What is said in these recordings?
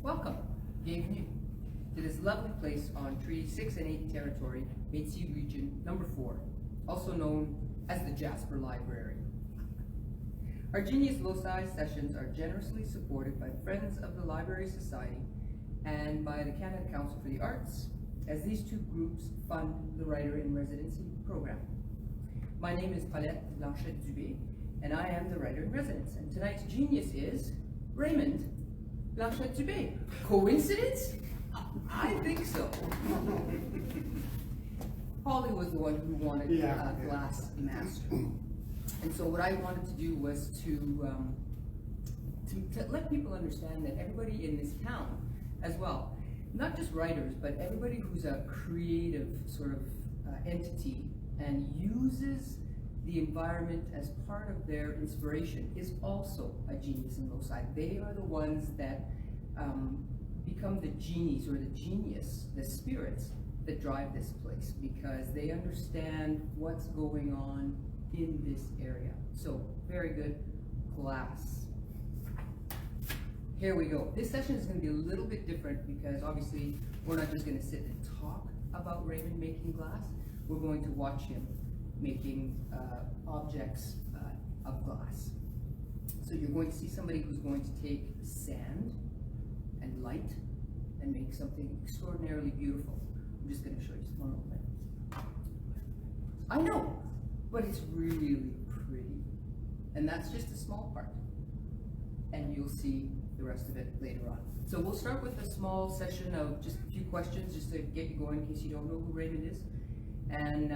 Welcome, bienvenue, to this lovely place on Treaty 6 and 8 territory, Métis Region number 4, also known as the Jasper Library. Our Genius Loci sessions are generously supported by Friends of the Library Society and by the Canada Council for the Arts, as these two groups fund the Writer in Residency program. My name is Paulette Blanchette-Dubé, and I am the Writer in Residence. And tonight's genius is Raymond Blanchette-Dubé. Coincidence? I think so. Polly was the one who wanted a glass master. And so what I wanted to do was to let people understand that everybody in this town as well, not just writers, but everybody who's a creative sort of entity and uses the environment as part of their inspiration is also a genius in Loci. They are the ones that become the genies or the genius, the spirits that drive this place, because they understand what's going on in this area. So, very good. Glass. Here we go. This session is going to be a little bit different because obviously we're not just going to sit and talk about Raymond making glass. We're going to watch him making objects of glass. So you're going to see somebody who's going to take sand and light and make something extraordinarily beautiful. I'm just going to show you just one little bit. I know, but it's really pretty. And that's just a small part. And you'll see the rest of it later on. So we'll start with a small session of just a few questions just to get you going in case you don't know who Raymond is. And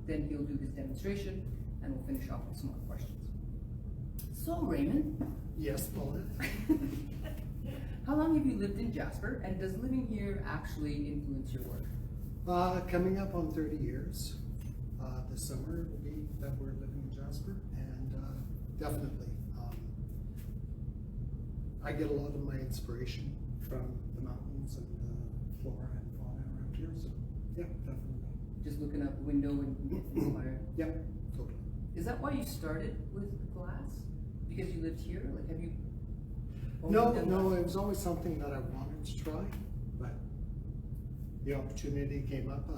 then he'll do his demonstration and we'll finish off with some more questions. So Raymond. Yes, Paula. How long have you lived in Jasper, and does living here actually influence your work? Coming up on 30 years. This summer will be that we're living in Jasper, and definitely I get a lot of my inspiration from the mountains and the flora and fauna around here, so yeah, definitely. Just looking out the window and getting inspired? Yeah, totally. Is that why you started with glass? Because you lived here? Like, have you? No, it was always something that I wanted to try, but the opportunity came up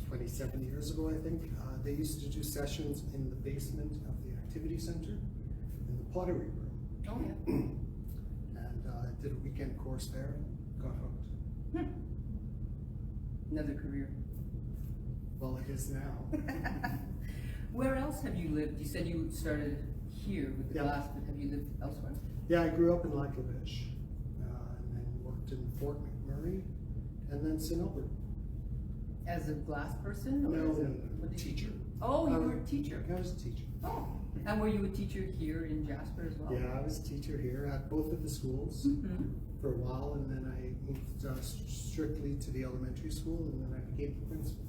27 years ago, I think. They used to do sessions in the basement of the activity center in the pottery room. Oh, yeah. And I did a weekend course there and got hooked. Another career. Well, it is now. Where else have you lived? You said you started here with the glass, but have you lived elsewhere? Yeah, I grew up in Lac La Biche, and then worked in Fort McMurray, and then St. Albert. As a glass person? Or No, teacher. Oh, you were a teacher. I was a teacher. Oh, and were you a teacher here in Jasper as well? Yeah, I was a teacher here at both of the schools for a while, and then I moved strictly to the elementary school, and then I became the principal.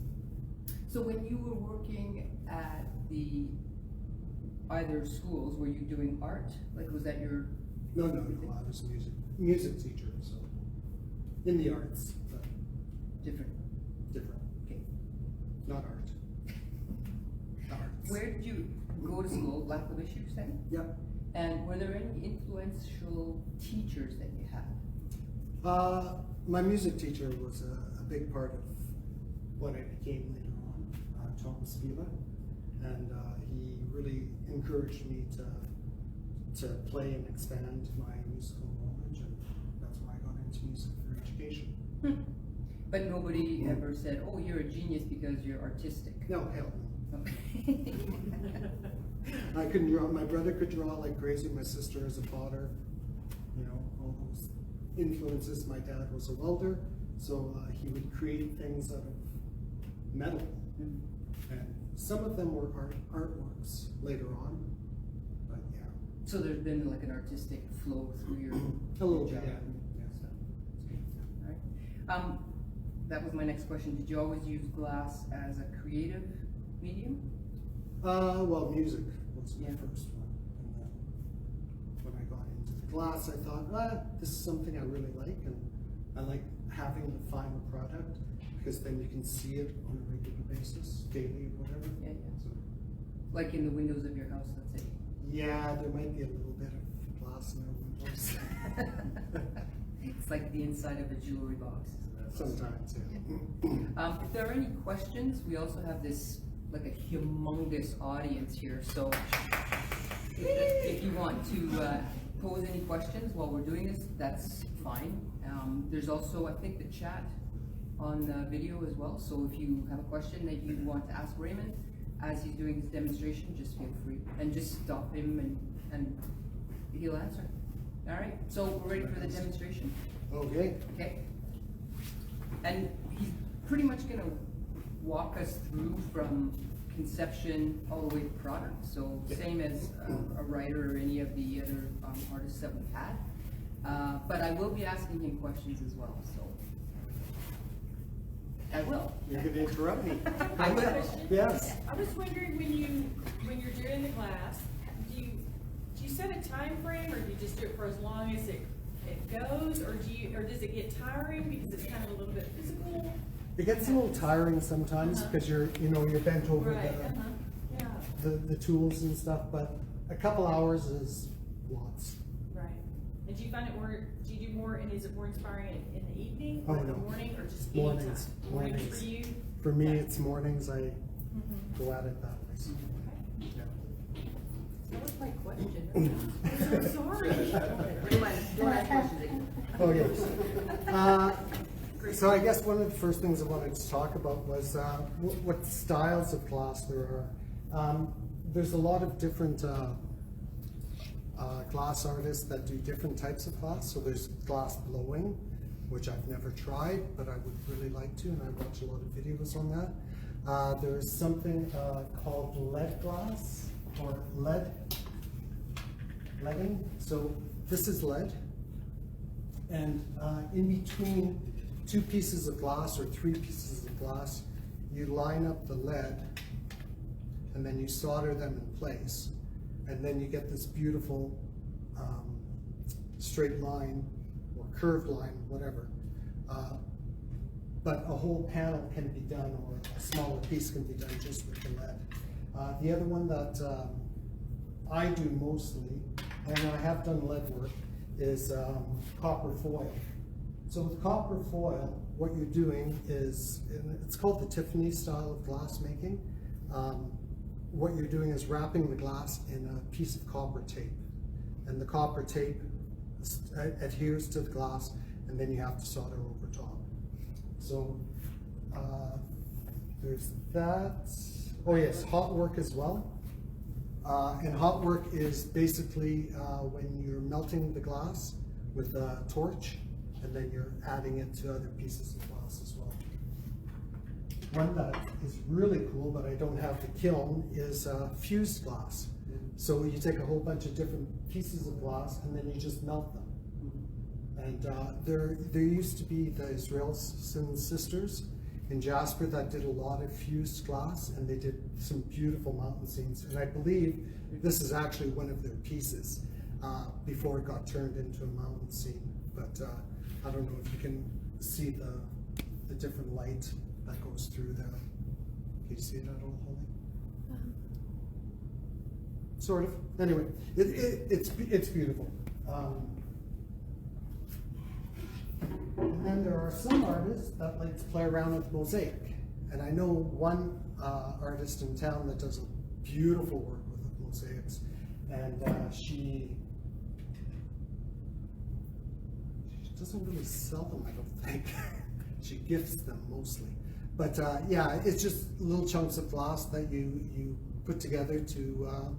So when you were working at the either schools, were you doing art? Like, was that your? No, I was a music teacher, so in the arts, but different. Okay. Not art. Arts. Where did you go to school? Lac La Biche, you said? Yeah. And were there any influential teachers that you had? My music teacher was a big part of what I became later on, Thomas Vila, and he really encouraged me to play and expand my musical knowledge, and that's why I got into music for education. But nobody ever said, "Oh, you're a genius because you're artistic." No, hell no. I couldn't draw. My brother could draw like crazy. My sister is a potter. You know, all those influences. My dad was a welder, so he would create things out of metal, and some of them were artworks later on. But yeah. So there's been like an artistic flow through your A little bit, job. Yeah. All right. That was my next question. Did you always use glass as a creative medium? Well, music was my first one. And then when I got into the glass, I thought, this is something I really like, and I like having the final product because then you can see it on a regular basis, daily or whatever. Yeah. So, Like in the windows of your house, let's say. yeah, there might be a little bit of glass in our windows. It's like the inside of a jewelry box. Sometimes, yeah. If there are any questions, we also have this, like a humongous audience here, so if you want to pose any questions while we're doing this, that's fine. There's also, I think, the chat on the video as well, so if you have a question that you want to ask Raymond as he's doing his demonstration, just feel free, and just stop him and he'll answer. All right, so we're ready for the demonstration. Okay. Okay. And he's pretty much gonna walk us through from conception all the way to product. So same as a writer or any of the other artists that we've had. But I will be asking him questions as well, so. I will. You're going to interrupt me. I will. Yes. I was wondering when you're doing the glass, do you set a time frame, or do you just do it for as long as it goes, or does it get tiring because it's kind of a little bit physical? It gets a little tiring sometimes because you're bent over Right. Yeah. the tools and stuff, but a couple hours is lots. Right. And do you find do you do more, and is it more inspiring in the evening Oh, or in the no. morning, or just Mornings. anytime? Mornings for you? For me, Okay. it's mornings. I go at it that way. Okay. Yeah. That was my question. I'm so sorry. Don't ask questions again. Oh, yes. So I guess one of the first things I wanted to talk about was what styles of glass there are. There's a lot of different glass artists that do different types of glass. So there's glass blowing, which I've never tried, but I would really like to, and I watch a lot of videos on that. There's something called lead glass, or leading. So this is lead, and in between two pieces of glass or three pieces of glass, you line up the lead, and then you solder them in place, and then you get this beautiful straight line or curved line, whatever. But a whole panel can be done, or a smaller piece can be done just with the lead. The other one that I do mostly, and I have done lead work, is copper foil. So with copper foil, what you're doing is, and it's called the Tiffany style of glass making. What you're doing is wrapping the glass in a piece of copper tape, and the copper tape adheres to the glass, and then you have to solder over top. So there's that. Oh yes, hot work as well. And hot work is basically when you're melting the glass with a torch, and then you're adding it to other pieces of glass as well. One that is really cool, but I don't have the kiln, is fused glass. So you take a whole bunch of different pieces of glass, and then you just melt them. And there used to be the Israelson sisters in Jasper that did a lot of fused glass, and they did some beautiful mountain scenes. And I believe this is actually one of their pieces before it got turned into a mountain scene. But I don't know if you can see the different light that goes through there. Can you see it at all, Holly? Sort of. Anyway, it's beautiful. And then there are some artists that like to play around with mosaic. And I know one artist in town that does a beautiful work with mosaics. And she doesn't really sell them, I don't think. She gifts them mostly. But yeah, it's just little chunks of glass that you put together to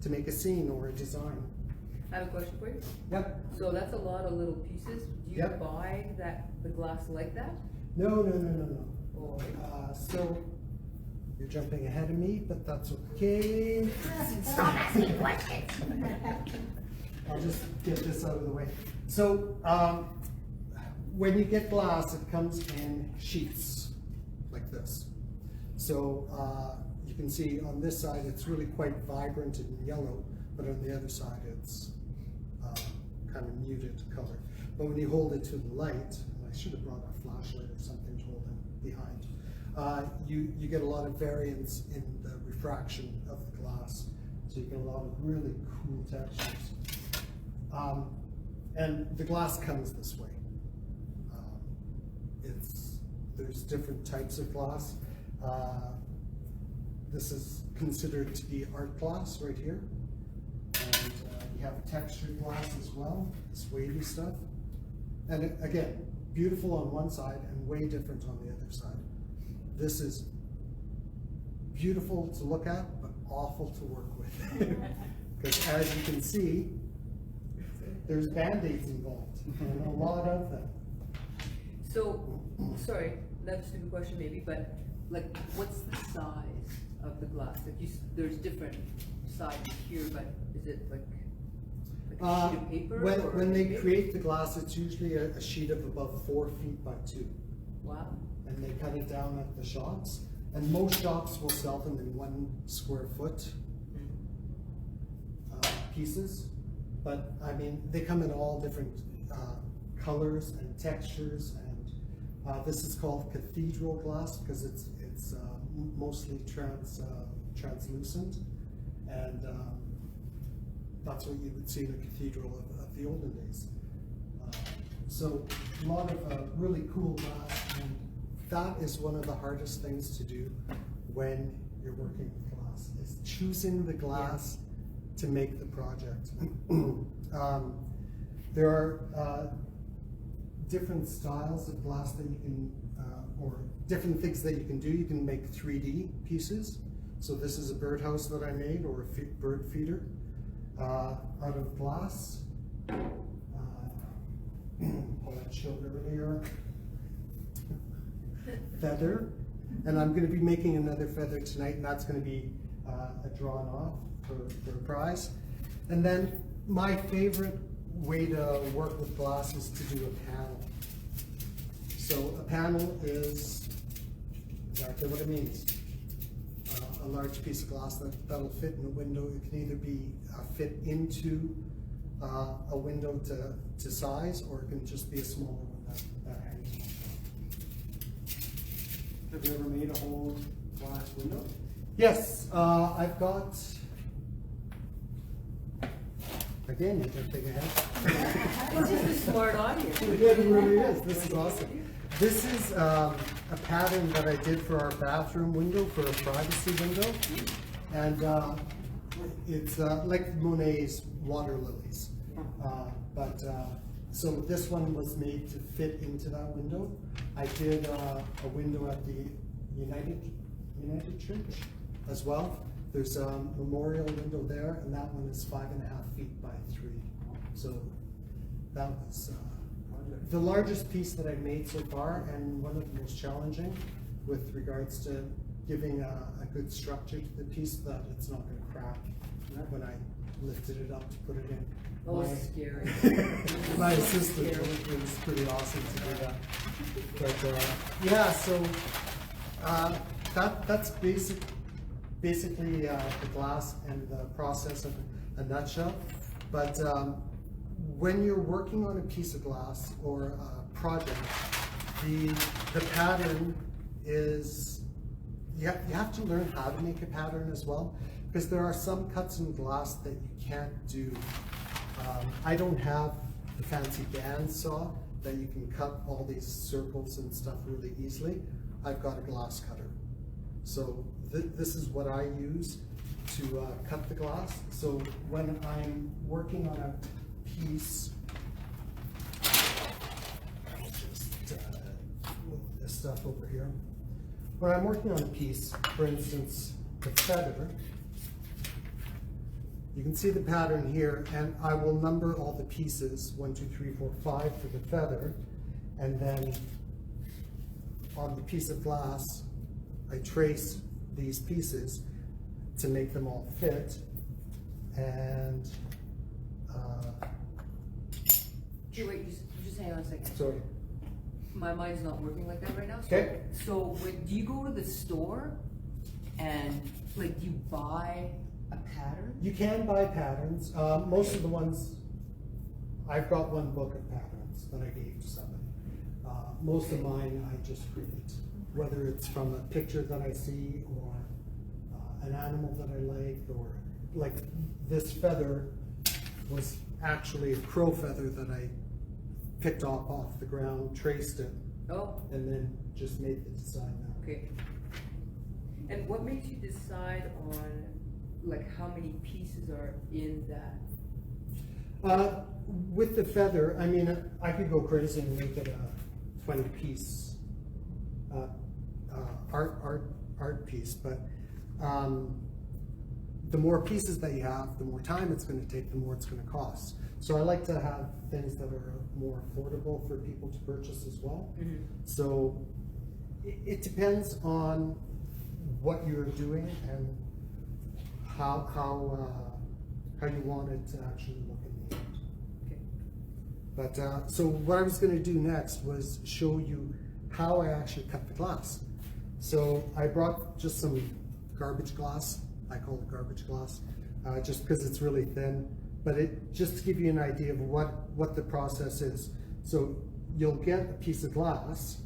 make a scene or a design. I have a question for you. Yep. So that's a lot of little pieces. Do you Yep. buy the glass like that? No. Or So you're jumping ahead of me, but that's okay. Stop asking questions. I'll just get this out of the way. So when you get glass, it comes in sheets like this. So you can see on this side it's really quite vibrant and yellow, but on the other side it's kind of muted color. But when you hold it to the light, and I should have brought a flashlight or something to hold it behind, you get a lot of variance in the refraction of the glass. So you get a lot of really cool textures. And the glass comes this way. There's different types of glass. This is considered to be art glass right here. And you have textured glass as well, this wavy stuff. And again, beautiful on one side and way different on the other side. This is beautiful to look at, but awful to work with. Because as you can see, there's Band-Aids involved, and a lot of them. So, sorry, that's a stupid question maybe, but like, what's the size of the glass? Like, there's different sizes here, but is it like a sheet of paper? When they create the glass, it's usually a sheet of about 4 feet by 2. Wow. And they cut it down at the shops. And most shops will sell them in 1 square foot pieces. But I mean, they come in all different colors and textures. And this is called Cathedral Glass because it's mostly translucent. And that's what you would see in a cathedral of the olden days. So a lot of really cool glass, and that is one of the hardest things to do when you're working with glass, is choosing the glass to make the project. There are different styles of glass that you can, or different things that you can do. You can make 3D pieces. So this is a birdhouse that I made, or a bird feeder out of glass. Pull that shield earlier. Feather, and I'm going to be making another feather tonight, and that's going to be drawn off for a prize. And then my favorite way to work with glass is to do a panel. So a panel is exactly what it means. A large piece of glass that'll fit in a window. It can either be fit into a window to size, or it can just be a smaller one that hangs on top. Have you ever made a whole glass window? Yes, I've got. Again, you can think ahead. This is the smart audience. It really is. This is awesome. This is a pattern that I did for our bathroom window, for a privacy window. And it's like Monet's water lilies. So this one was made to fit into that window. I did a window at the United Church as well. There's a memorial window there, and that one is 5.5 feet by 3. So that was the largest piece that I've made so far, and one of the most challenging with regards to giving a good structure to the piece, that it's not going to crack when I lifted it up to put it in. Oh, it's scary. My assistant, it was pretty awesome to do that. But yeah, so that's basically the glass and the process in a nutshell. But when you're working on a piece of glass or a project, the pattern is, you have to learn how to make a pattern as well, because there are some cuts in glass that you can't do. I don't have the fancy band saw that you can cut all these circles and stuff really easily. I've got a glass cutter. So this is what I use to cut the glass. So when I'm working on a piece, I'll just move this stuff over here. When I'm working on a piece, for instance, the feather, you can see the pattern here, and I will number all the pieces, 1, 2, 3, 4, 5 for the feather, and then on the piece of glass, I trace these pieces to make them all fit, and Hey, wait, just hang on a second. sorry. My mind's not working like that right now. Okay. So do you go to the store and like do you buy a pattern? You can buy patterns. Most of the ones, I've got one book of patterns that I gave to somebody. Most of mine I just create, whether it's from a picture that I see or an animal that I like, or like this feather was actually a crow feather that I picked off the ground, traced it, Oh, and then just made the design that way. okay. And what makes you decide on, like, how many pieces are in that? With the feather, I mean, I could go crazy and make it a 20-piece art piece, but the more pieces that you have, the more time it's going to take, the more it's going to cost. So I like to have things that are more affordable for people to purchase as well. Mm-hmm. So it depends on what you're doing and how you want it to actually look in the end. Okay. But so what I was going to do next was show you how I actually cut the glass. So I brought just some garbage glass. I call it garbage glass, just because it's really thin. But just to give you an idea of what the process is. So you'll get a piece of glass,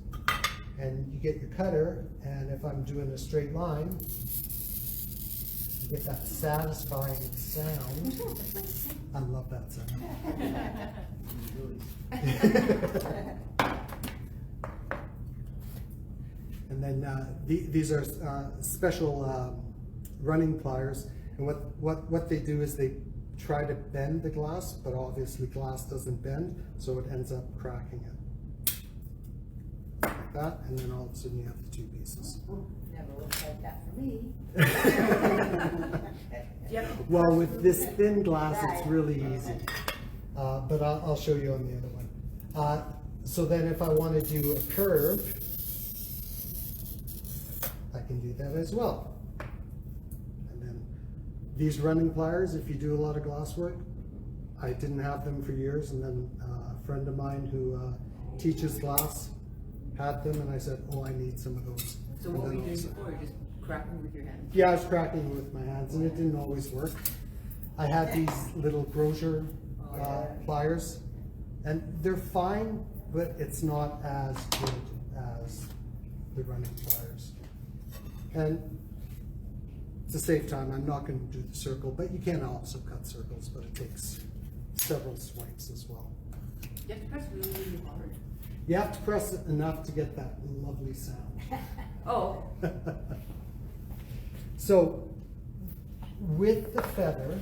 and you get your cutter, and if I'm doing a straight line, you get that satisfying sound. I love that sound. And then these are special running pliers, and what they do is they try to bend the glass, but obviously glass doesn't bend, so it ends up cracking it. Like that, and then all of a sudden you have the two pieces. Never looks like that for me. Yep. Well, with this thin glass, it's Right. really easy. But I'll show you on the other one. So then if I want to do a curve, I can do that as well. And then these running pliers, if you do a lot of glass work, I didn't have them for years, and then a friend of mine who teaches glass had them, and I said, oh, I need some of those. So And what were then you doing also- before? Just cracking with your hands? Yeah, I was cracking with my hands, and it didn't always work. I had these little Grosier pliers, and they're fine, but it's not as good as the running pliers. And to save time, I'm not going to do the circle, but you can also cut circles, but it takes several swipes as well. You have to press really, really hard. You have to press it enough to get that lovely sound. Oh, So, with the feather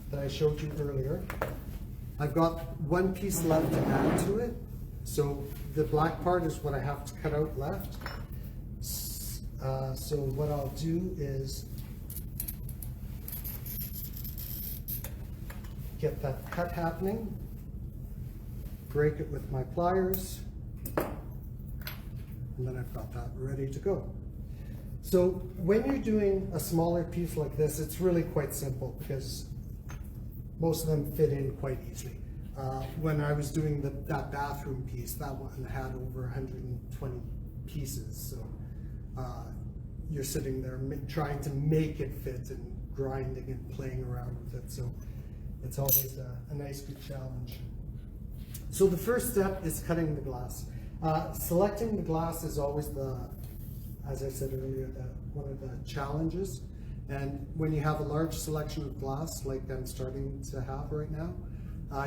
that I showed you earlier, I've got one piece left to add to it. So the black part is what I have to cut out left. So what I'll do is get that cut happening, break it with my pliers, and then I've got that ready to go. So when you're doing a smaller piece like this, it's really quite simple because most of them fit in quite easily. When I was doing that bathroom piece, that one had over 120 pieces. So you're sitting there trying to make it fit and grinding and playing around with it. So it's always a nice good challenge. So the first step is cutting the glass. Selecting the glass is always as I said earlier, one of the challenges. And when you have a large selection of glass, like I'm starting to have right now,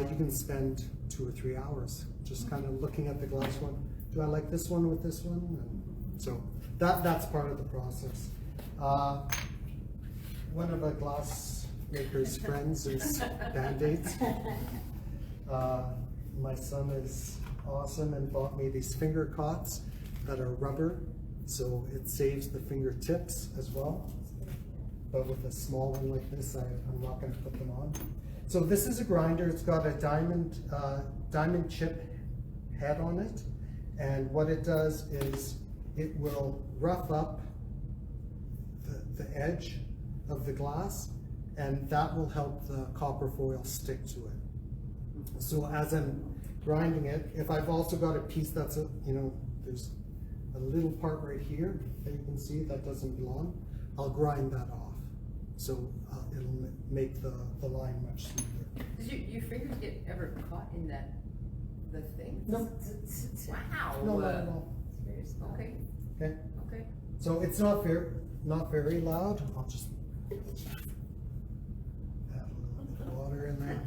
you can spend 2 or 3 hours just kind of looking at the glass one. Do I like this one with this one? And so that's part of the process. One of a glass maker's friends is Band-Aids. My son is awesome and bought me these finger cots that are rubber, so it saves the fingertips as well. But with a small one like this, I'm not going to put them on. So this is a grinder. It's got a diamond chip head on it, and what it does is it will rough up the edge of the glass, and that will help the copper foil stick to it. So as I'm grinding it, if I've also got a piece that's there's a little part right here that you can see that doesn't belong, I'll grind that off. So it'll make the line much smoother. does your fingers get ever caught in the thing? No. Wow. No, not at all. Okay. Okay. Okay. So it's not very loud. I'll just add a little bit of water in there.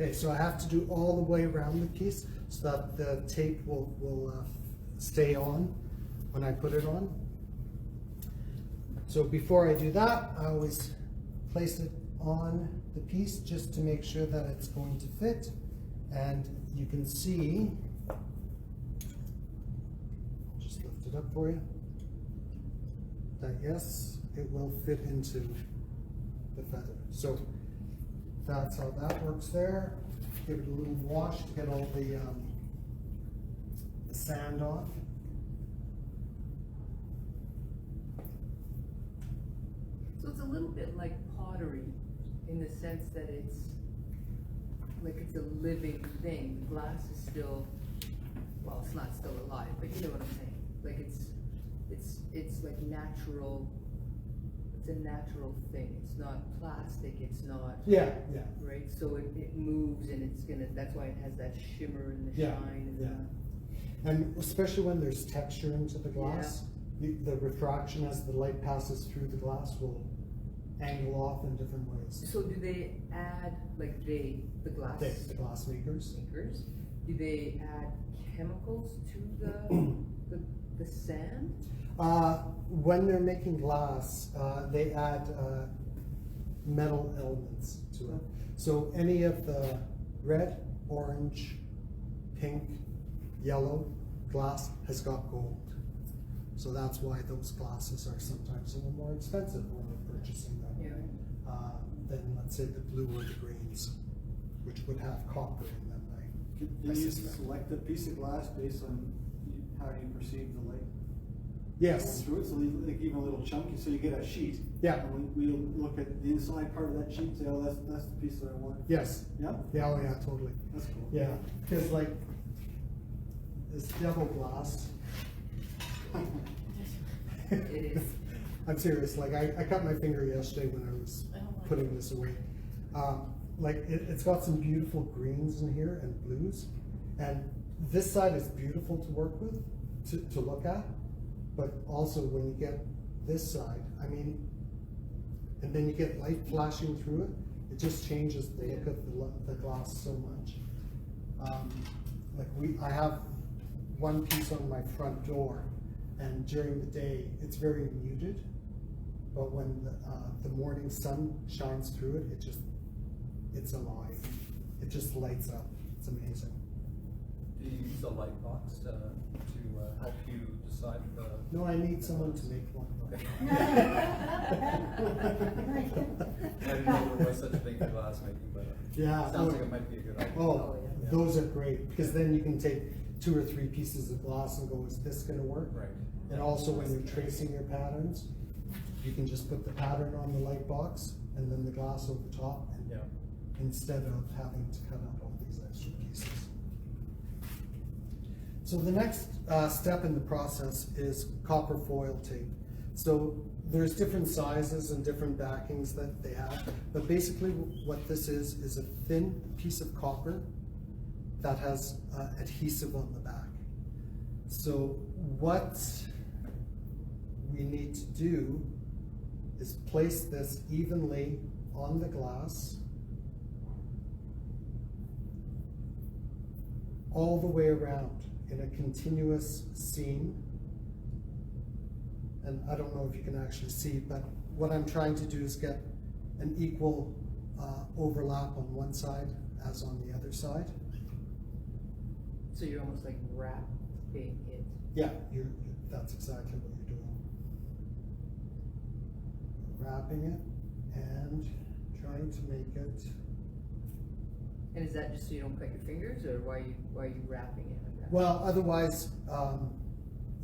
Okay, so I have to do all the way around the piece so that the tape will stay on when I put it on. So before I do that, I always place it on the piece just to make sure that it's going to fit. And you can see, just lift it up for you, that yes, it will fit into the feather. So that's how that works there. Give it a little wash to get all the sand off. So it's a little bit like pottery in the sense that it's like it's a living thing. The glass is still, well, it's not still alive, but you know what I'm saying. Like it's like natural. It's a natural thing. It's not plastic. It's not. Yeah, yeah. Right. So it moves, and it's gonna. That's why it has that shimmer and the Yeah, shine. And yeah. And especially when there's texture into the glass, the refraction as the light passes through the glass will angle off in different ways. So do they add like the glass The glass makers. makers? Do they add chemicals to the sand? When they're making glass, they add metal elements to it. So any of the red, orange, pink, yellow glass has got gold. So that's why those glasses are sometimes a little more expensive when you're purchasing them than, let's say, the blue or the greens, which would have copper in them. Do you select a piece of glass based on how you perceive the light? Yes. Through it, so like even a little chunky, so you get a sheet. Yeah. And we look at the inside part of that sheet and say, oh, that's the piece that I want. Yes. Yeah? Yeah, oh yeah, totally. That's cool. Yeah, because like this devil glass. It is. I'm serious, like I cut my finger yesterday when I was putting this away. Like it's got some beautiful greens in here and blues. And this side is beautiful to work with, to look at. But also when you get this side, I mean, and then you get light flashing through it, it just changes the look of the glass so much. I have one piece on my front door, and during the day it's very muted, but when the morning sun shines through it, it's alive. It just lights up. It's amazing. Do you use a light box to help you decide the? No, I need someone to make one. I didn't know there was such a thing for glass making, but Yeah. sounds like it might be a good idea. Oh, yeah. those are great, because then you can take 2 or 3 pieces of glass and go, is this gonna work? Right. And also when you're tracing your patterns, you can just put the pattern on the light box and then the glass over top, and Yeah. instead of having to cut out all these extra pieces. So the next step in the process is copper foil tape. So there's different sizes and different backings that they have, but basically what this is a thin piece of copper that has adhesive on the back. So what we need to do is place this evenly on the glass all the way around in a continuous seam. And I don't know if you can actually see, but what I'm trying to do is get an equal overlap on one side as on the other side. So you're almost like wrapping it. Yeah, that's exactly what you're doing. Wrapping it and trying to make it. And is that just so you don't cut your fingers, or why are you wrapping it like that? Well, otherwise,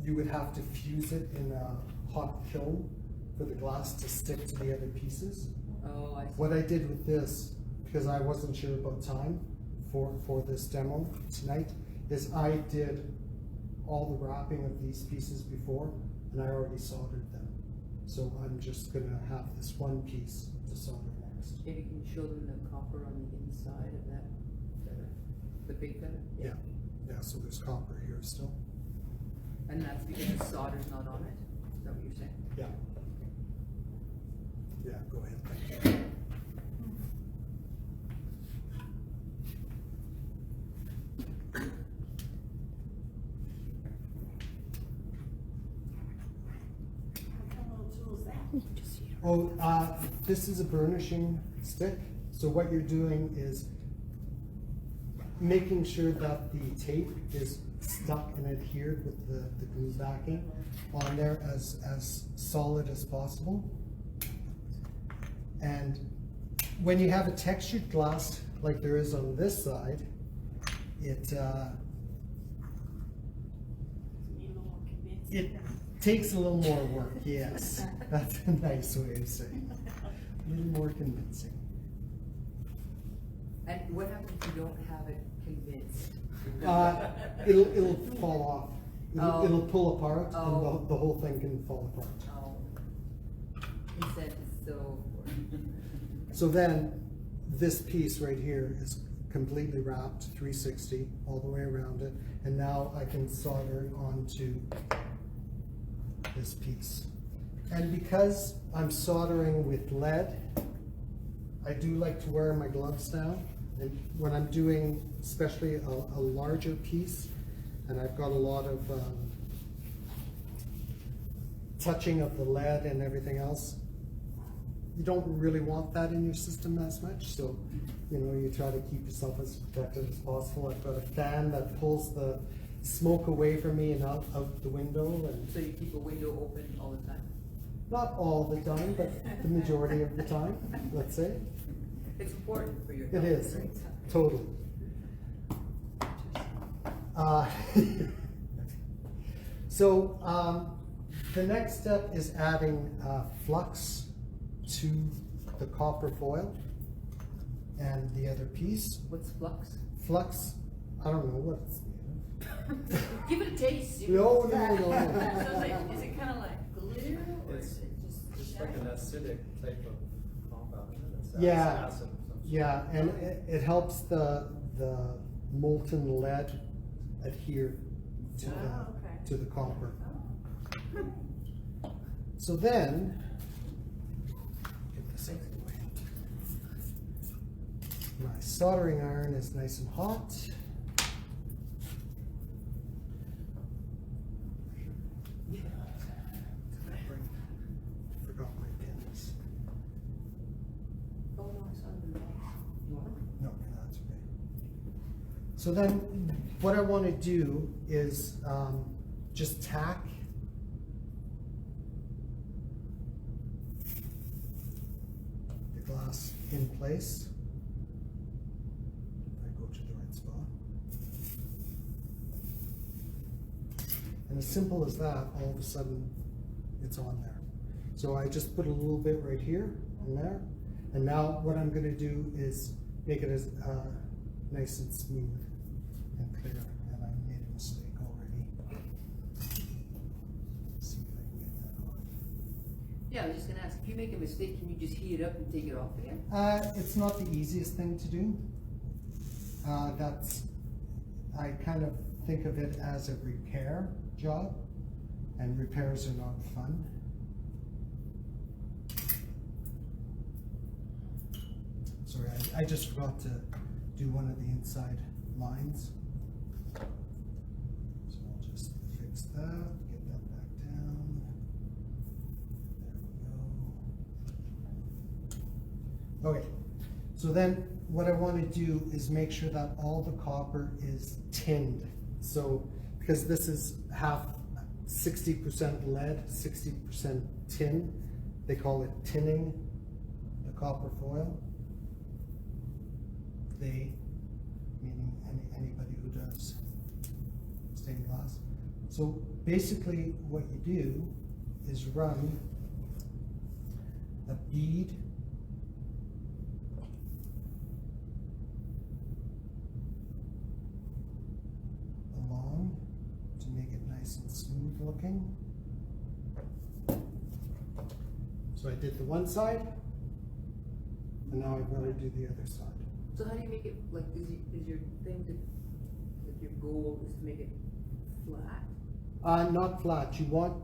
you would have to fuse it in a hot kiln for the glass to stick to the other pieces. Oh, I see. What I did with this, because I wasn't sure about time for this demo tonight, is I did all the wrapping of these pieces before, and I already soldered them. So I'm just gonna have this one piece to solder next. Maybe you can show them the copper on the inside of that feather, the big feather? Yeah, yeah, so there's copper here still. And that's because the solder's not on it? Is that what you're saying? Yeah. Yeah, go ahead, thank you. Oh, this is a burnishing stick. So what you're doing is making sure that the tape is stuck and adhered with the glue backing on there as solid as possible. And when you have a textured glass like there is on this side, it takes a little more work, yes. That's a nice way of saying it. A little more convincing. And what happens if you don't have it convinced? It'll fall off. Oh. It'll pull apart Oh. and the whole thing can fall apart. Oh. He said so. So then, this piece right here is completely wrapped 360 all the way around it, and now I can solder it onto this piece. And because I'm soldering with lead, I do like to wear my gloves now. And when I'm doing especially a larger piece, and I've got a lot of touching of the lead and everything else, you don't really want that in your system as much, so you try to keep yourself as protected as possible. I've got a fan that pulls the smoke away from me and out the window, and So you keep a window open all the time? not all the time, but the majority of the time, let's say. It's important for your It health, is, right? totally. So the next step is adding flux to the copper foil and the other piece. What's flux? Flux, I don't know what it's made of. Give it a taste. No. So is it kind of like glitter or It's is it just? like an acidic type of compound, isn't it? It's Yeah. acid of some sort. Yeah, and it helps the molten lead adhere to Oh, okay. to the copper. Oh. So then, get this out of the way. My soldering iron is nice and hot. Forgot my pins. Oh, no, it's under the You want them? No, that's okay. So then, what I want to do is just tack the glass in place. If I go to the right spot. And as simple as that, all of a sudden, it's on there. So I just put a little bit right here and there. And now what I'm going to do is make it as nice and smooth and clear. And I made a mistake already. Let's see if I can get that off. Yeah, I was just gonna ask, if you make a mistake, can you just heat it up and take it off again? It's not the easiest thing to do. I kind of think of it as a repair job, and repairs are not fun. Sorry, I just forgot to do one of the inside lines. So I'll just fix that, get that back down. There we go. Okay, so then what I want to do is make sure that all the copper is tinned. So, because this is 60% lead, 60% tin, they call it tinning the copper foil. They, meaning anybody who does stained glass. So basically what you do is run a bead along to make it nice and smooth looking. So I did the one side, and now I've got to do the other side. So how do you make it, like, is your thing to, like, your goal is to make it flat? Not flat. You want,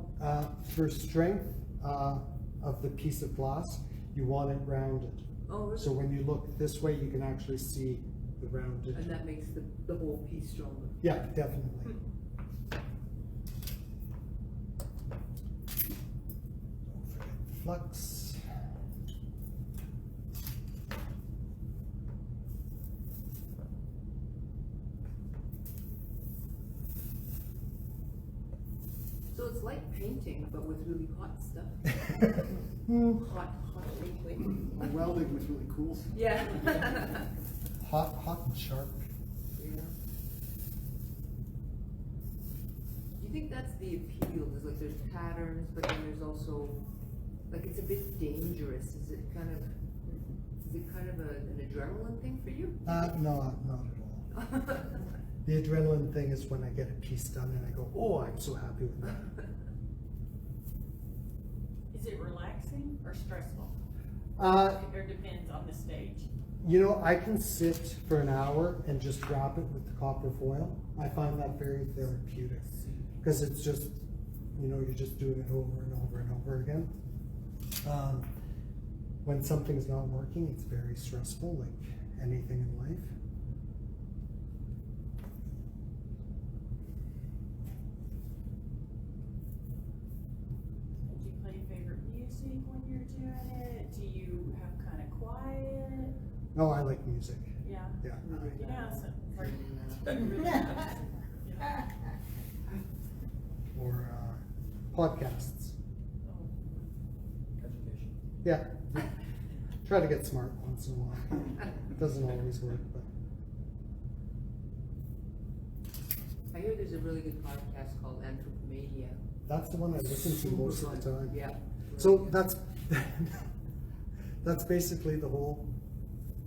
for strength of the piece of glass, you want it rounded. Oh, really? So when you look this way, you can actually see the rounded. And that makes the whole piece stronger. Yeah, definitely. Don't forget flux. So it's like painting, but with really hot stuff. Hot liquid. Welding with really cool stuff. Yeah. Hot and sharp. Yeah. Do you think that's the appeal? There's like there's patterns, but then there's also like it's a bit dangerous. Is it kind of an adrenaline thing for you? No, not at all. The adrenaline thing is when I get a piece done and I go, oh, I'm so happy with that. Is it relaxing or stressful? Uh, Or depends on the stage? You know, I can sit for an hour and just wrap it with the copper foil. I find that very therapeutic because it's just, you know, you're just doing it over and over and over again. When something's not working, it's very stressful, like anything in life. Do you play favorite music when you're doing it? Do you have kind of quiet? No, I like music. Yeah. Yeah. Yeah, so, like, Or podcasts. Education. Yeah. Try to get smart once in a while. It doesn't always work, but. I hear there's a really good podcast called Anthropomania. That's the one I listen to most of the time. Yeah. So that's basically the whole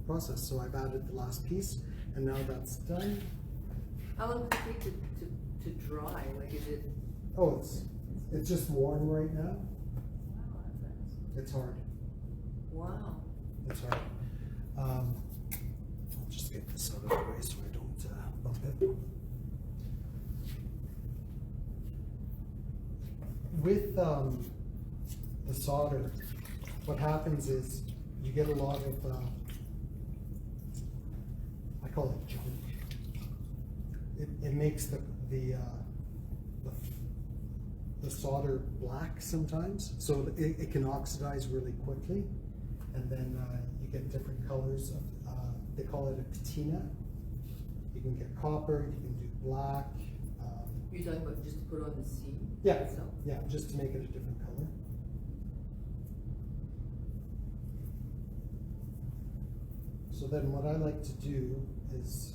process. So I've added the last piece, and now that's done. How long does it take to dry? Like, is it? Oh, it's just warm right now. wow, that's nice. It's hard. Wow. It's hard. I'll just get this out of the way so I don't bump it. With the solder, what happens is you get a lot of, I call it junk. It makes the solder black sometimes, so it can oxidize really quickly, and then you get different colors of, they call it a patina. You can get copper, you can do black. You're talking about just to put on the seam? Yeah, itself? yeah, just to make it a different color. So then what I like to do is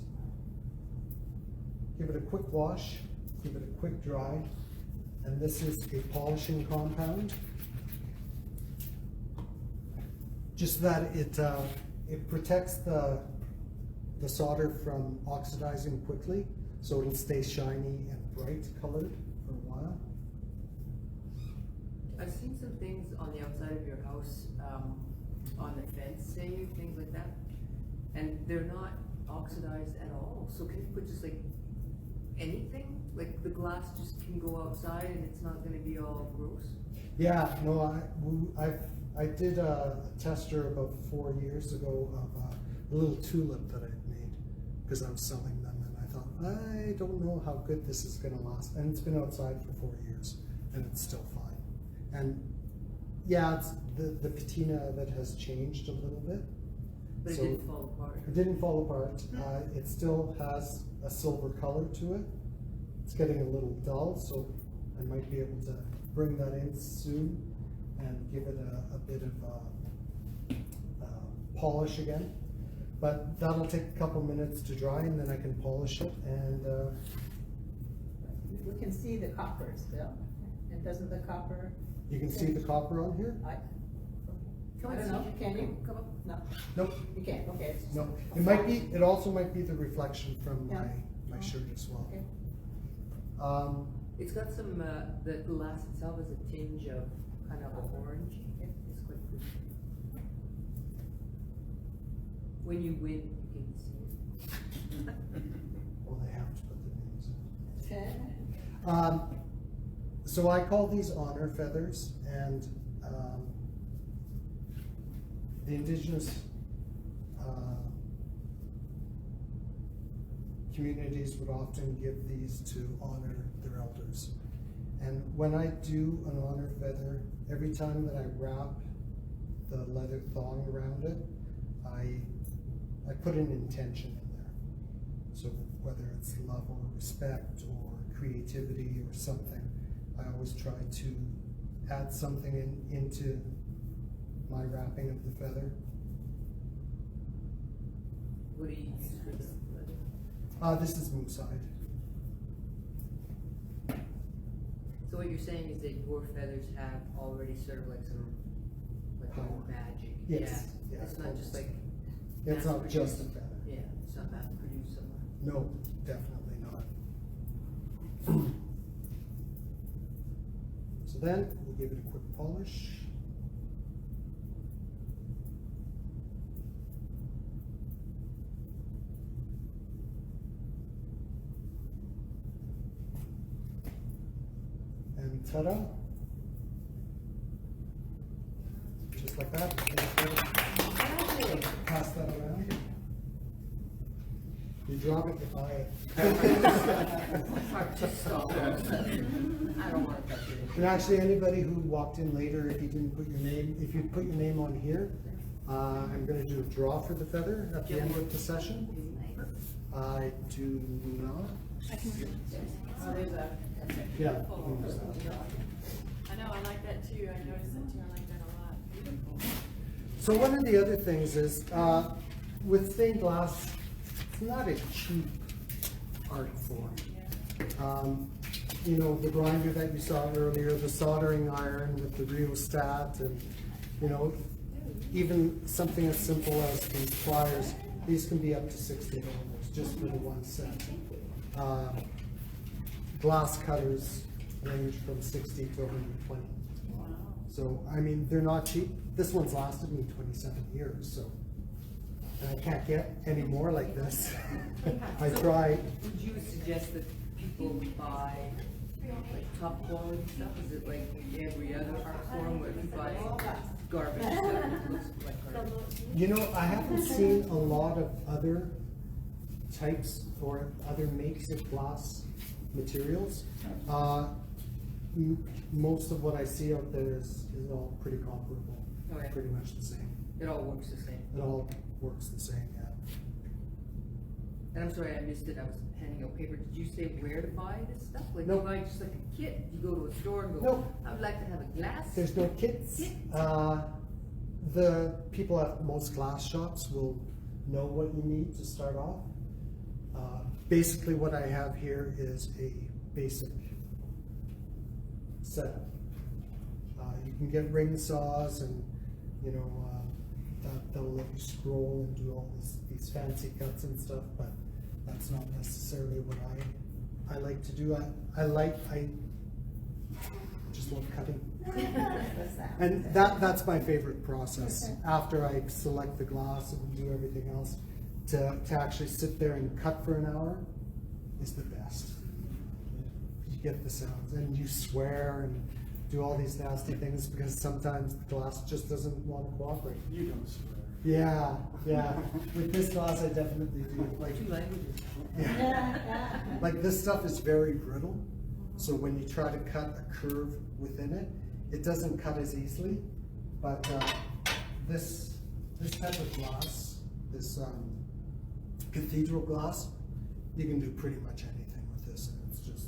give it a quick wash, give it a quick dry, and this is a polishing compound. Just that it protects the solder from oxidizing quickly, so it'll stay shiny and bright colored for a while. I've seen some things on the outside of your house, on the fence, say, things like that, and they're not oxidized at all. So can you put just like anything? Like the glass just can go outside and it's not gonna be all gross? Yeah, no, I did a tester about 4 years ago of a little tulip that I'd made because I was selling them, and I thought, I don't know how good this is gonna last, and it's been outside for 4 years and it's still fine. And yeah, it's the patina of it has changed a little bit. But it So didn't fall apart? It didn't fall apart. It still has a silver color to it. It's getting a little dull, so I might be able to bring that in soon and give it a bit of polish again. But that'll take a couple minutes to dry, and then I can polish it. And We can see the copper still, and doesn't the copper? you can see the copper on here? I Come I on, don't know, Suji. can you? Come on. No, Nope. you can't, okay. it's- No. It might be. It also might be the reflection from Yeah. my shirt as well. Okay. It's got some, the glass itself has a tinge of kind of orange. It's quite good. When you win, you can see it. Well, they have to put the names in. Okay. So I call these honor feathers, and the indigenous communities would often give these to honor their elders. And when I do an honor feather, every time that I wrap the leather thong around it, I put an intention in there. So whether it's love or respect or creativity or something, I always try to add something into my wrapping of the feather. What do you use for the This is moose hide. So what you're saying is that your feathers have already sort of like some, like Power. magic? Yes, Yeah. yeah, It's not just like. It's not mass-produced. just a feather. Yeah, it's not mass produced somewhere. No, definitely not. So then, we'll give it a quick polish. And ta-da! Just like that. Pass that around. You drop it, you buy it. Just stop. I don't want to touch it. And actually, anybody who walked in later, if you didn't put your name, if you put your name on here, I'm gonna do a draw for the feather at the end of the session. I do not. Oh, there's a. Yeah. Oh. I know, I like that too, I noticed that too, I like that a lot. Beautiful. So one of the other things is, with stained glass, it's not a cheap art form. You know, the grinder that you saw earlier, the soldering iron with the rheostat, and, you know, even something as simple as these pliers, these can be up to $60 just for the one set. Glass cutters range from 60 to 120. Wow. So, I mean, they're not cheap. This one's lasted me 27 years, so. And I can't get any more like this. I tried. Would you suggest that people buy like top quality stuff? Is it like every other art form where you buy garbage stuff that looks like garbage? You know, I haven't seen a lot of other types or other makes of glass materials. Most of what I see out there is all pretty comparable, Okay. pretty much the same. It all works the same. It all works the same, yeah. And I'm sorry, I missed it, I was handing out paper. Did you say where to buy this stuff? Like, No. you buy just like a kit? You go to a store and go, No. I would like to have a glass? There's no kits. The people at most glass shops will know what you need to start off. Basically what I have here is a basic setup. You can get ring saws and, you know, they'll let you scroll and do all these fancy cuts and stuff, but that's not necessarily what I like to do. I just love cutting. And that's my favorite process. After I select the glass and do everything else, to actually sit there and cut for an hour is the best. You get the sounds and you swear and do all these nasty things because sometimes the glass just doesn't want to cooperate. You don't swear. Yeah, yeah. With this glass, I definitely do. Like, Two languages. yeah. Like this stuff is very brittle, so when you try to cut a curve within it, it doesn't cut as easily. But this type of glass, this cathedral glass, you can do pretty much anything with this, and it's just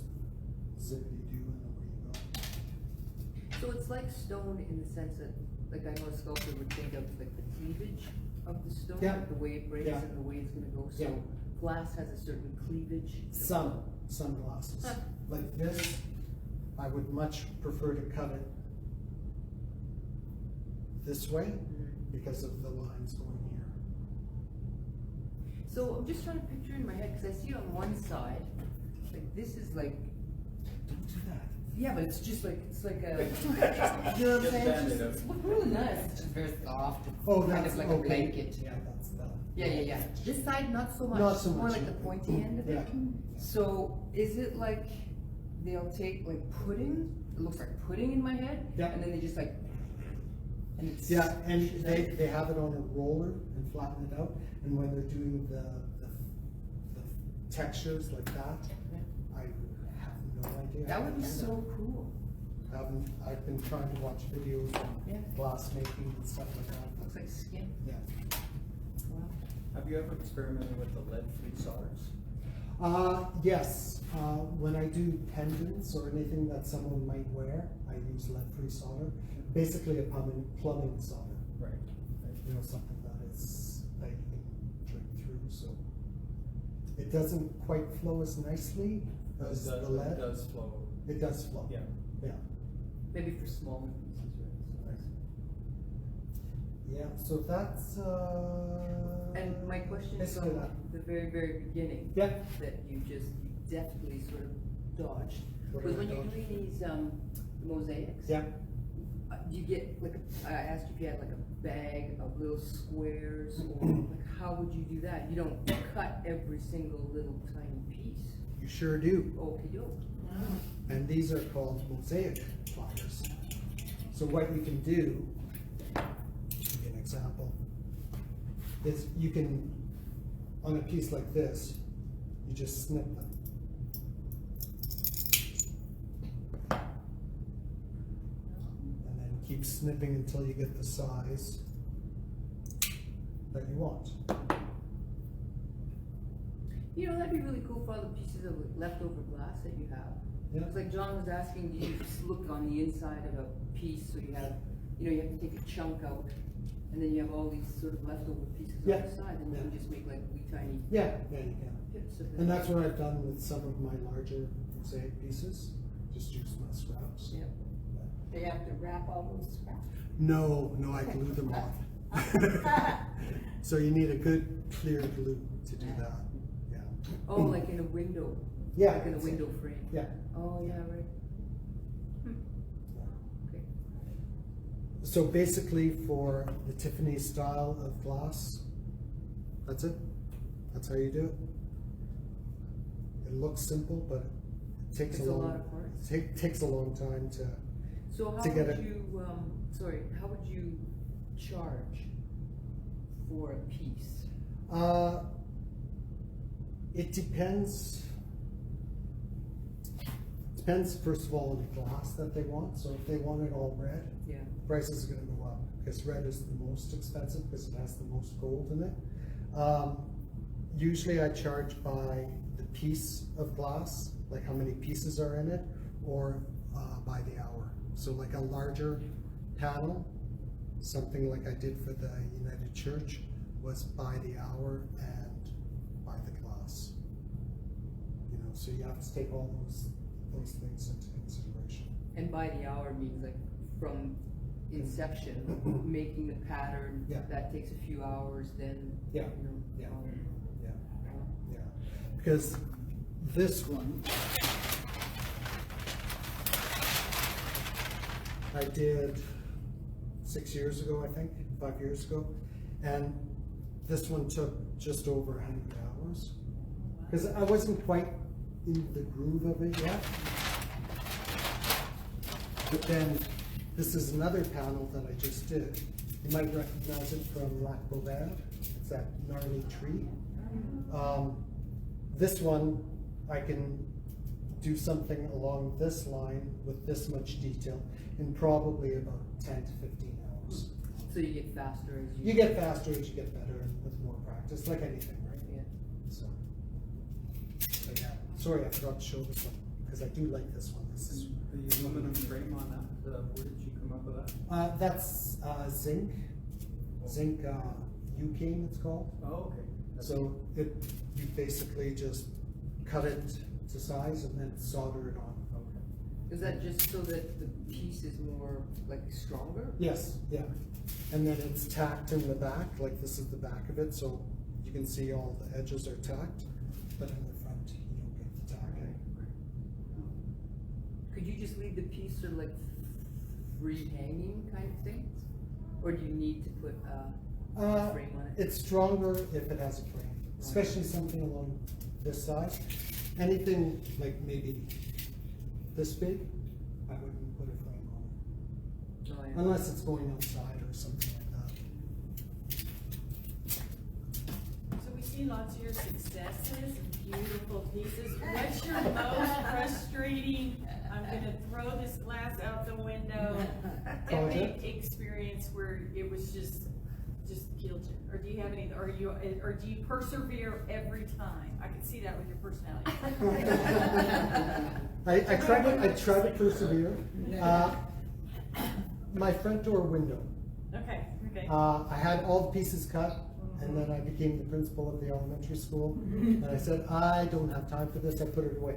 zippity-doo and away you go. So it's like stone in the sense that, like I know a sculptor would think of like the cleavage of the stone, Yeah. like the way it breaks Yeah. and the way it's gonna go. So Yeah. glass has a certain cleavage. Some glasses. Huh. Like this, I would much prefer to cut it this way because of the lines going here. So I'm just trying to picture in my head, because I see on one side, like this is like, Don't do that. yeah, but it's just like, it's like a, you know what I'm Just saying? bend It's it just, up. it's really nice. It's just very soft. Oh, kind that's of like okay. a blanket. Yeah, that's the. Yeah. This side, not so much. Not so More much, like the yeah. pointy end of it. Yeah. So is it like they'll take like pudding? It looks like pudding in my head. Yeah. And then they just like, and it's. Yeah, and they have it on a roller and flatten it out, and when they're doing the textures like that, I have no idea. That how would to be do so cool. I've been trying to watch videos Yeah. on glass making and stuff like that. Looks like skin. Yeah. Wow. Have you ever experimented with the lead-free solders? Yes, When I do pendants or anything that someone might wear, I use lead-free solder. Basically a plumbing solder. Right. You know, something that you can drink through, so. It doesn't quite flow as nicely as the lead. It does flow. It does flow. Yeah. Yeah. Maybe for smaller pieces, right? Yeah, so that's, And my question is basically on that. the very, very beginning. Yeah. That you deftly sort of dodged. What Was did I when you're dodge? doing these, mosaics. Yeah. Do you get like, I asked if you had like a bag of little squares, or like how would you do that? You don't cut every single little tiny piece. You sure do. Okay, doke. And these are called Mosaic Pliers. So what you can do, give you an example, is you can, on a piece like this, you just snip them. And then keep snipping until you get the size that you want. You know, that'd be really cool for all the pieces of leftover glass that you have. Yeah. It's like John was asking, do you just look on the inside of a piece, so you have, you have to take a chunk out, and then you have all these sort of leftover pieces Yeah. on the side, and you can Yeah. just make like wee tiny Yeah, you can. pips of it. And that's what I've done with some of my larger mosaic pieces. Just use my scraps. Yeah. Do you have to wrap all those scraps? No, I glue them on. So you need a good clear glue to do that. Yeah. Oh, like in a window? Yeah, Like in a that's window it. frame? Yeah. Oh, yeah, right. Okay. So basically for the Tiffany style of glass, that's it. That's how you do it. It looks simple, but it takes It's a lot of parts. takes a long time to. So how To get would it- you, how would you charge for a piece? It depends. Depends first of all on the glass that they want. So if they want it all red, Yeah. prices are going to go up because red is the most expensive because it has the most gold in it. Usually I charge by the piece of glass, like how many pieces are in it, or by the hour. So like a larger panel, something like I did for the United Church, was by the hour and by the glass. You know, so you have to take all those things into consideration. And by the hour means like from inception, making the pattern, Yeah. that takes a few hours, then, Yeah. you know. Yeah. Yeah, because this one, I did 6 years ago, I think, 5 years ago, and this one took just over 100 hours, because I wasn't quite in the groove of it yet. But then, this is another panel that I just did. You might recognize it from Lac Beauvert. It's that gnarly tree. This one, I can do something along this line with this much detail in probably about 10 to 15 hours. So you get faster as you. You get faster as you get better and with more practice, like anything, right? Yeah. So, but yeah, sorry I forgot to show this one, because I do like this one. This is, The aluminum frame on that, where did you come up with that? that's zinc U-cane it's called. Oh, okay. So you basically just cut it to size and then solder it on. Okay. Is that just so that the piece is more like stronger? Yes, yeah. And then it's tacked in the back, like this is the back of it, so you can see all the edges are tacked, but in the front you don't get the tacking. Could you just leave the piece sort of like free hanging kind of thing? Or do you need to put a frame on it? It's stronger if it has a frame, especially something along this size. Anything like maybe this big, I wouldn't put a frame on it. Oh, yeah. Unless it's going outside or something like that. So we see lots of your successes, beautiful pieces. What's your most frustrating, I'm gonna throw this glass out the window, Project? experience where it was just just killed you? Or do you have any, or do you persevere every time? I can see that with your personality. I try to persevere. My front door window. Okay. I had all the pieces cut, and then I became the principal of the elementary school. And I said, I don't have time for this, I put it away.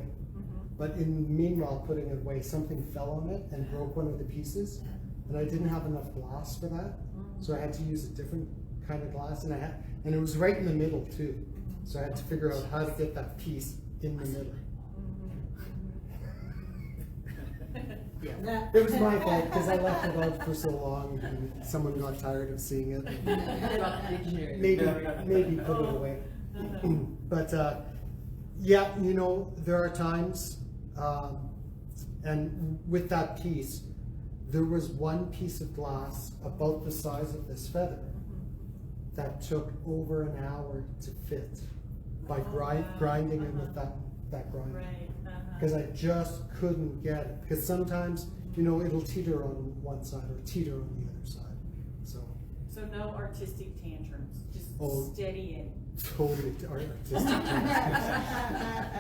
But meanwhile, putting it away, something fell on it and broke one of the pieces. And I didn't have enough glass for that. So I had to use a different kind of glass, and it was right in the middle too. So I had to figure out how to get that piece in the middle. Yeah. It was my fault because I left it out for so long, and someone got tired of seeing it. Drop the dictionary. Maybe put it away. But yeah, you know, there are times, and with that piece, there was one piece of glass about the size of this feather that took over an hour to fit by grinding it with that grinder. Right. Because I just couldn't get it. Because sometimes, you know, it'll teeter on one side or teeter on the other side. So no artistic tantrums, just Oh. steady in. totally artistic.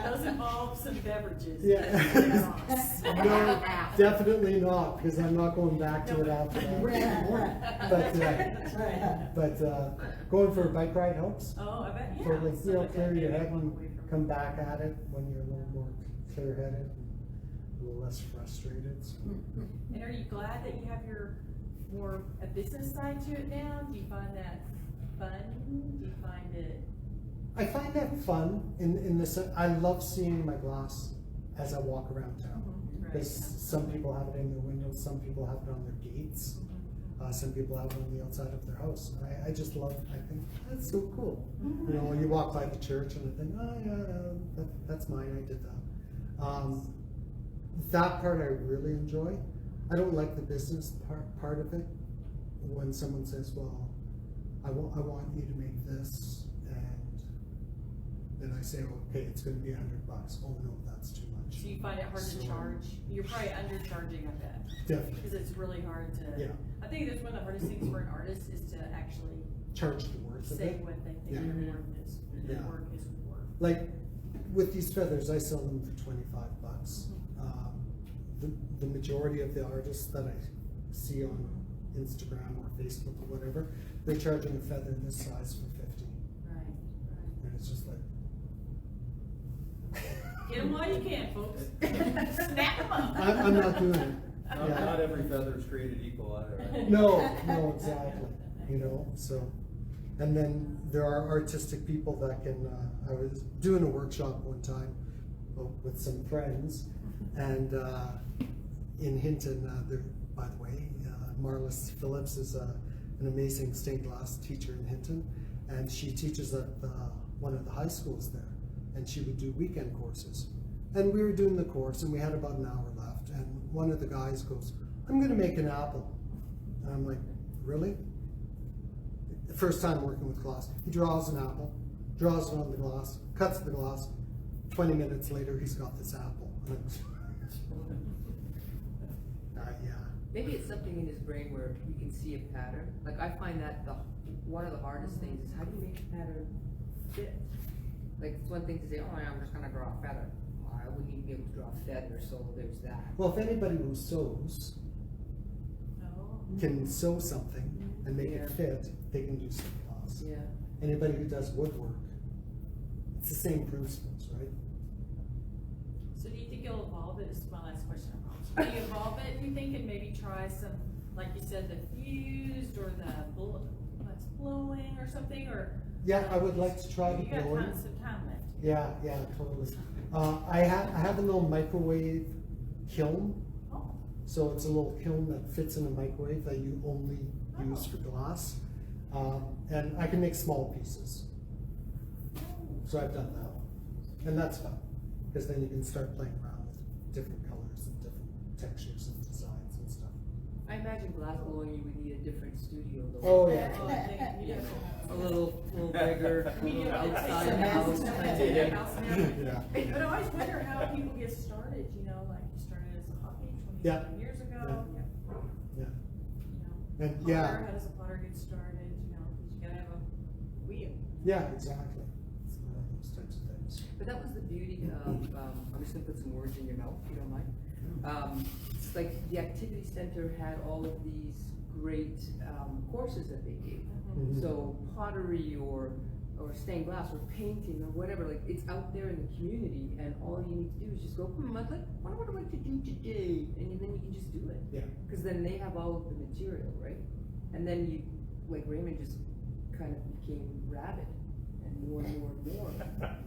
Those involve some beverages. Yeah. Yes. No, definitely not, because I'm not going back to it after that. But going for a bike ride helps. Oh, I bet, yeah. Totally, So you know, like clear that your maybe head walk and away from come it. back at it when you're a little more clear-headed, and a little less frustrated. So. And are you glad that you have more a business side to it now? Do you find that fun? Do you find it? I find that fun in the sense, I love seeing my glass as I walk around town. Right. Because some people have it in their windows, some people have it on their gates, some people have it on the outside of their house. I just love, I think, that's so cool. You know, you walk by the church and I think, oh yeah, that's mine, I did that. That part I really enjoy. I don't like the business part of it. When someone says, well, I want you to make this, and then I say, okay, it's gonna be $100. Oh no, that's too much. So you find it hard to charge? You're probably undercharging, I bet. Definitely. Because it's really hard to. Yeah. I think that's one of the hardest things for an artist is to actually Charge the worth of say it. what they think Yeah. their work is. Their Yeah. work is worth. Like with these feathers, I sell them for $25. The majority of the artists that I see on Instagram or Facebook or whatever, they're charging a feather this size for $50, Right. and it's just like. Get them while you can, folks. Snap them up. I'm not doing it. Not every feather is created equal either, right? No, exactly. You know, so, and then there are artistic people that can. I was doing a workshop one time with some friends, and in Hinton, by the way, Marlis Phillips is an amazing stained glass teacher in Hinton, and she teaches at one of the high schools there, and she would do weekend courses. And we were doing the course, and we had about an hour left, and one of the guys goes, I'm gonna make an apple. And I'm like, really? The first time working with glass. He draws an apple, draws it on the glass, cuts the glass. 20 minutes later, he's got this apple. And yeah. Maybe it's something in his brain where you can see a pattern. Like I find that one of the hardest things is how do you make a pattern fit? Like it's one thing to say, oh, I'm just gonna draw a feather. Well, I wouldn't even be able to draw a feather, so there's that. Well, if anybody who sews No. can sew something and make Yeah. it fit, they can do some glass. Yeah. Anybody who does woodwork, it's the same principles, right? So do you think you'll evolve it? This is my last question, I promise. Do you evolve it, do you think, and maybe try some, like you said, the fused or the what's blowing or something, or? Yeah, I would like to try the You got blowing. some time left. Yeah, totally. I have a little microwave kiln. Oh, So it's a little kiln that fits in a microwave that you only use for glass. And I can make small pieces. So I've done that. And that's fun, because then you can start playing around with different colors and different textures and designs and stuff. I imagine glass blowing you would need a different studio though. Oh, yeah. oh, I think, yeah. A little bigger, I mean, you know, outside it's the house. a kind house, of- yeah. House now. Yeah. But I always wonder how people get started, you know, like you started as a hobby 27 years ago. Yeah. You know, And potter, yeah, how does a potter get started, you know, Yeah, exactly. It's one of those types of things. But that was the beauty of, I'm just gonna put some words in your mouth, if you don't mind. It's like the activity center had all of these great courses that they gave. Mhm. So pottery or stained glass or painting or whatever, like it's out there in the community, and all you need to do is just go, I'd like, what would I like to do today? And then you can just do it. Yeah. Because then they have all of the material, right? And then you, like Raymond just kind of became rabid and more and more and more.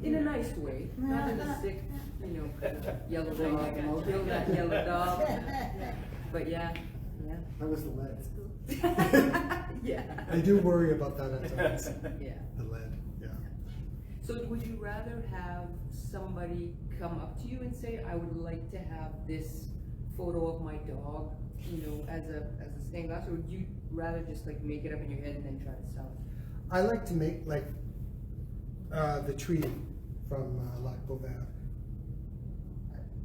In a nice way, not in a sick, kind of yellow dog, kill that yellow dog. But yeah. That was the lead. Yeah. I do worry about that at times. Yeah. The lead, yeah. So would you rather have somebody come up to you and say, I would like to have this photo of my dog, as a stained glass, or would you rather just like make it up in your head and then try to sell it? I like to make like the tree from Lac Beauvert.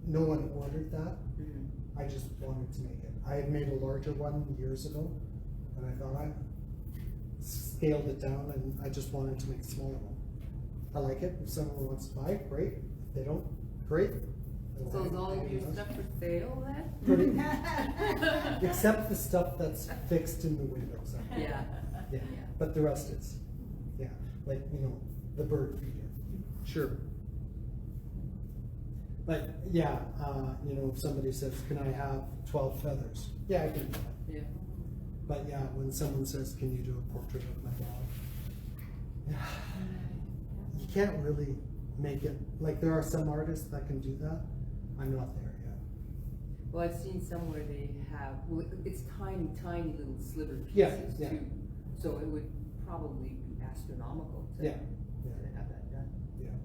No one ordered that. I just wanted to make it. I had made a larger one years ago, and I thought I scaled it down, and I just wanted to make a smaller one. I like it. If someone wants to buy it, great. If they don't, great. So is all of your stuff for sale then? Pretty, except the stuff that's fixed in the windows. Yeah. Yeah. But the rest is, yeah, like, the bird feeder. Sure. But yeah, if somebody says, can I have 12 feathers? Yeah, I can do that. Yeah. But yeah, when someone says, can you do a portrait of my dog? Yeah, you can't really make it, like there are some artists that can do that. I'm not there yet. Well, I've seen somewhere they have, it's tiny, tiny little sliver Yeah, pieces yeah. too. So it would probably be astronomical to, Yeah, to have that done. yeah.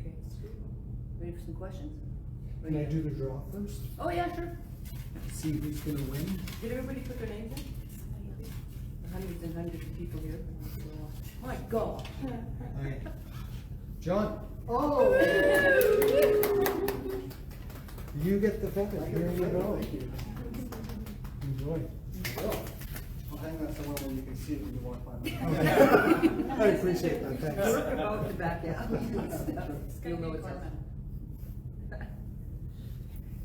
Okay, ready for some questions? Can I do the draw first? Oh, yeah, sure. See who's gonna win? Did everybody put their names in? Hundreds and hundreds of people here. My God. Alright. John. Oh! You get the feather. Here you go. Enjoy. I'll hang that somewhere where you can see it when you walk by. I appreciate that, thanks. We're about to back out. You'll know it's us.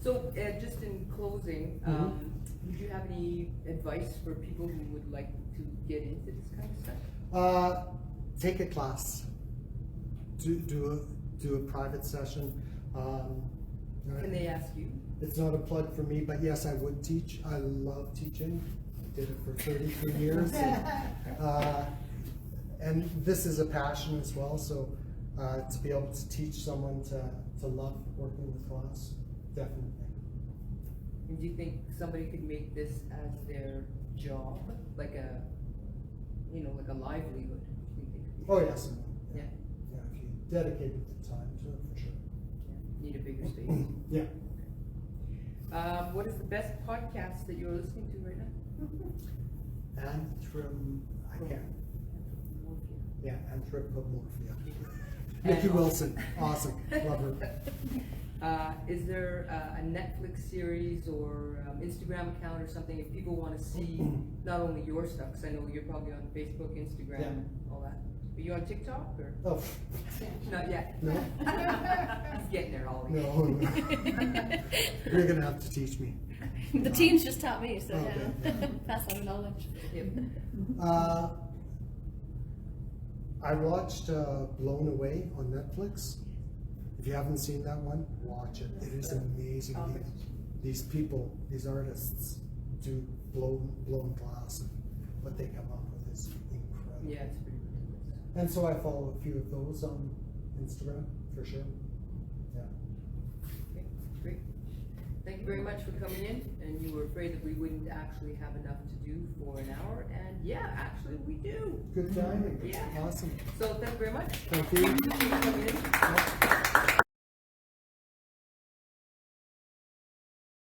So, just in closing, would you have any advice for people who would like to get into this kind of stuff? Take a class. Do a private session. Can they ask you? It's not a plug for me, but yes, I would teach. I love teaching. I did it for 33 years. And this is a passion as well, so to be able to teach someone to love working with glass, definitely. And do you think somebody could make this as their job, like a, like a livelihood? Do you think? Oh yes. Yeah. Yeah, if you dedicated the time to it, for sure. Yeah. Need a bigger space. Yeah. What is the best podcast that you're listening to right now? Anthropomorphia. Nikki Wilson, awesome, love her. Is there a Netflix series or Instagram account or something if people want to see not only your stuff, because I know you're probably on Facebook, Instagram, Yeah. all that. Are you on TikTok or? Oh, Not yet. no, He's getting there, Ollie. no. You're gonna have to teach me. The teens just taught me, so Okay. yeah. Pass on the knowledge. Yep. I watched Blown Away on Netflix. If you haven't seen that one, watch it. It is amazing. Okay. These people, these artists, do blown glass, and what they come up with is incredible. Yeah, it's pretty ridiculous. And so I follow a few of those on Instagram, for sure. Yeah. Okay, great. Thank you very much for coming in, and you were afraid that we wouldn't actually have enough to do for an hour, and yeah, actually we do. Good timing. Yeah. Awesome. So thank you very much. Thank you. Thank you for coming in.